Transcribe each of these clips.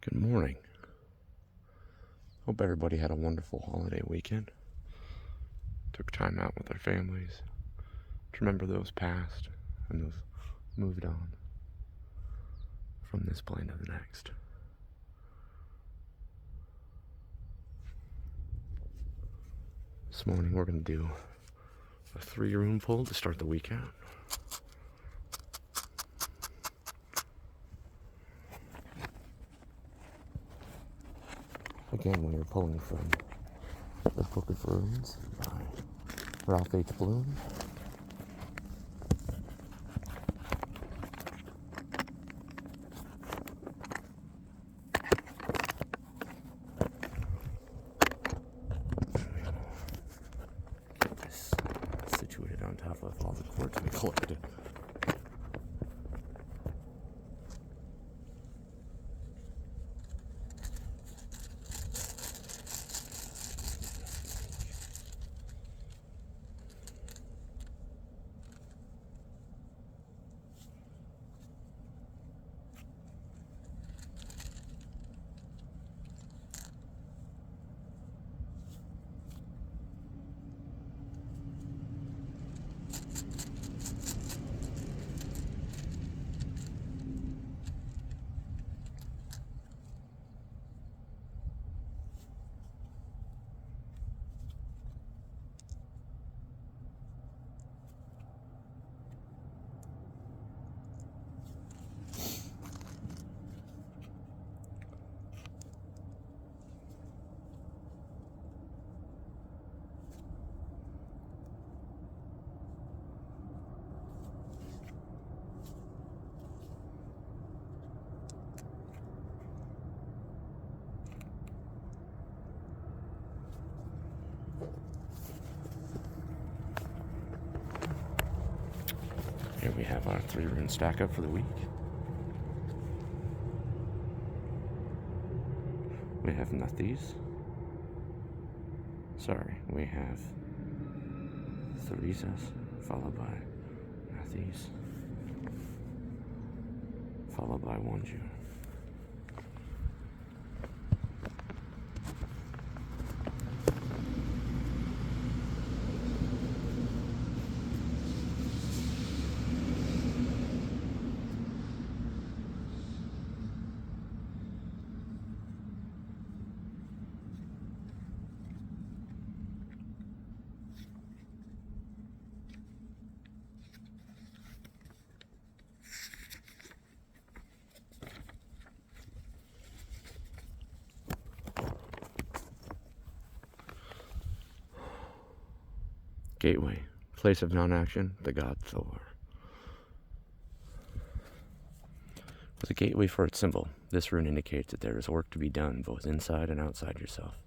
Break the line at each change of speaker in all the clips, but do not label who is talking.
Good morning. Hope everybody had a wonderful holiday weekend. Took time out with their families to remember those past and those moved on from this plane to the next. This morning we're going to do a 3-room pull to start the week out. Again, we are pulling from the Book of Runes by Ralph H. Bloom. Get this situated on top of all the quartz we collected. Here we have our 3-rune stack up for the week. We have Nathis. We have Theresas, followed by Nathis, followed by Wanju. Gateway, place of non-action, the god Thor. With a gateway for its symbol, this rune indicates that there is work to be done both inside and outside yourself.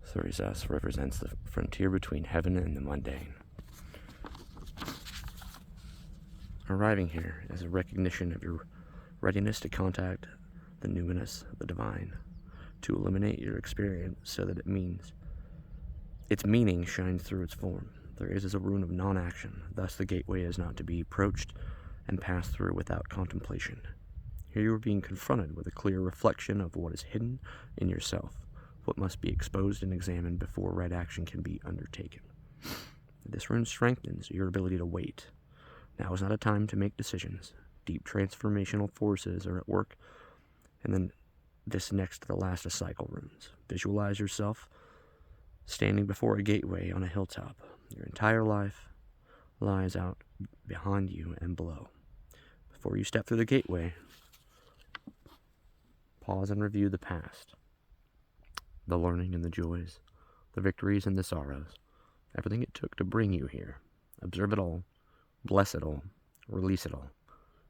Theresas represents the frontier between heaven and the mundane. Arriving here is a recognition of your readiness to contact the numinous, the divine, to illuminate your experience so that its meaning shines through its form. There is a rune of non-action, thus the gateway is not to be approached and passed through without contemplation. Here you are being confronted with a clear reflection of what is hidden in yourself, what must be exposed and examined before right action can be undertaken. This rune strengthens your ability to wait. Now is not a time to make decisions. Deep transformational forces are at work, and then this next to the last of cycle runes. Visualize yourself standing before a gateway on a hilltop. Your entire life lies out behind you and below. Before you step through the gateway, pause and review the past, the learning and the joys, the victories and the sorrows, everything it took to bring you here. Observe it all, bless it all, release it all.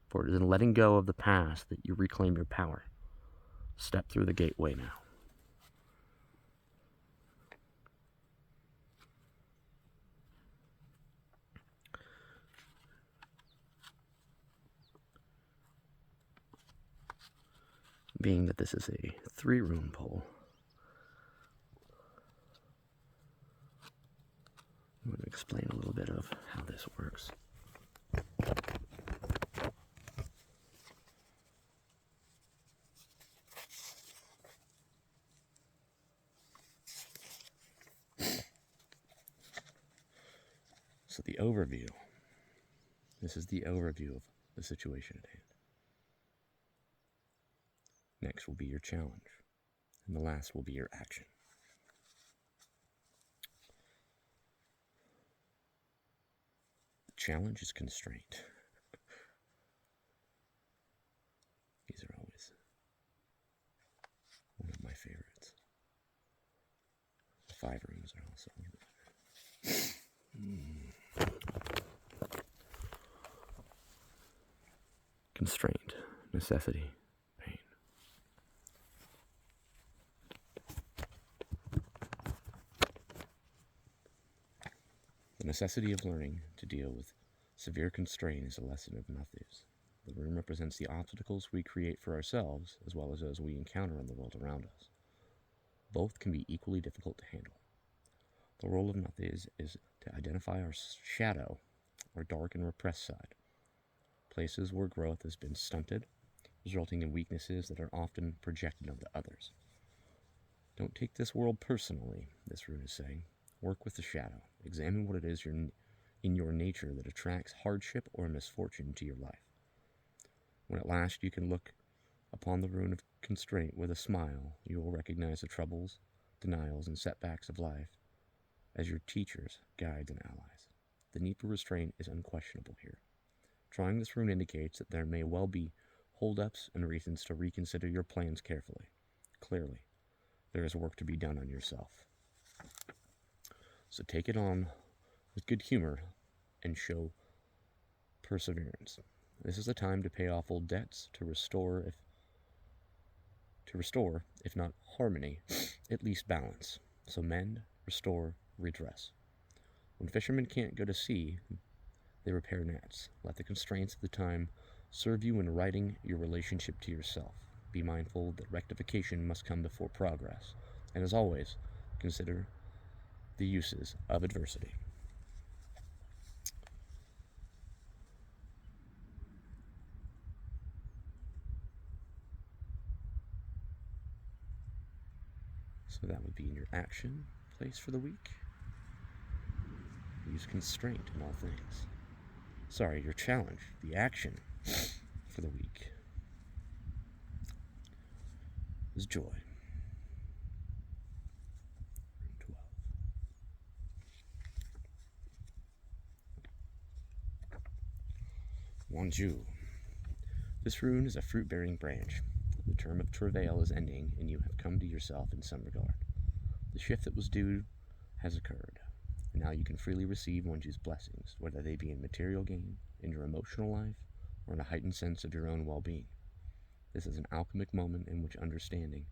For it is in letting go of the past that you reclaim your power. Step through the gateway now. Being that this is a 3-rune pull, I'm going to explain a little bit of how this works. So the overview. This is the overview of the situation at hand. Next will be your challenge, and the last will be your action. The challenge is constraint. These are always one of my favorites. The 5 rooms are also one of my favorites. Constraint, necessity, pain. The necessity of learning to deal with severe constraint is a lesson of Matthews. The rune represents the obstacles we create for ourselves as well as those we encounter in the world around us. Both can be equally difficult to handle. The role of Matthews is to identify our shadow, our dark and repressed side, places where growth has been stunted, resulting in weaknesses that are often projected onto others. Don't take this world personally, this rune is saying. Work with the shadow. Examine what it is in your nature that attracts hardship or misfortune to your life. When at last you can look upon the rune of constraint with a smile, you will recognize the troubles, denials, and setbacks of life as your teachers, guides, and allies. The need for restraint is unquestionable here. Trying this rune indicates that there may well be hold-ups and reasons to reconsider your plans carefully. Clearly, there is work to be done on yourself. So take it on with good humor and show perseverance. This is the time to pay off old debts, to restore, if not harmony, at least balance. So mend, restore, redress. When fishermen can't go to sea, they repair nets. Let the constraints of the time serve you in righting your relationship to yourself. Be mindful that rectification must come before progress. And as always, consider the uses of adversity. So that would be in your action place for the week. Use constraint in all things. Sorry, your challenge, the action for the week is joy. Room 12. Wanju. This rune is a fruit-bearing branch. The term of travail is ending, and you have come to yourself in some regard. The shift that was due has occurred, and now you can freely receive Wanju's blessings, whether they be in material gain, in your emotional life, or in a heightened sense of your own well-being. This is an alchemic moment in which understanding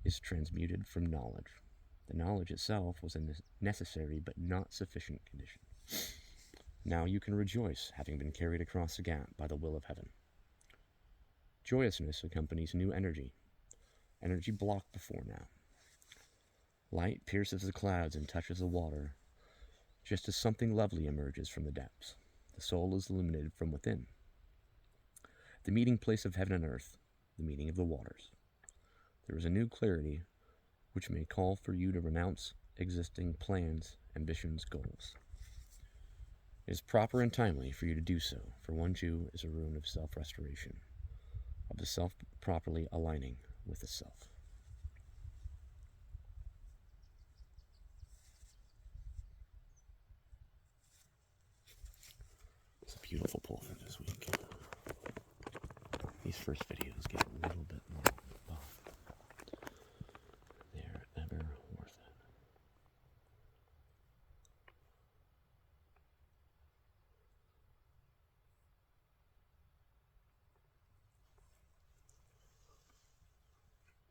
is transmuted from knowledge. The knowledge itself was a necessary but not sufficient condition. Now you can rejoice, having been carried across the gap by the will of heaven. Joyousness accompanies new energy blocked before now. Light pierces the clouds and touches the water, just as something lovely emerges from the depths. The soul is illuminated from within. The meeting place of heaven and earth, the meeting of the waters. There is a new clarity which may call for you to renounce existing plans, ambitions, goals. It is proper and timely for you to do so, for Wanju is a rune of self-restoration, of the self properly aligning with the self. It's a beautiful pull for this week. These first videos get a little bit more buff. They're ever worth it.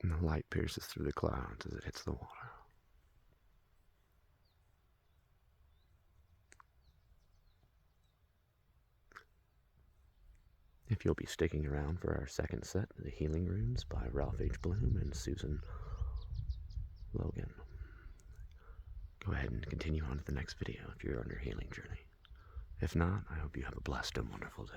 And the light pierces through the clouds as it hits the water. If you'll be sticking around for our second set, The Healing Runes by Ralph H. Bloom and Susan Logan, go ahead and continue on to the next video if you're on your healing journey. If not, I hope you have a blessed and wonderful day.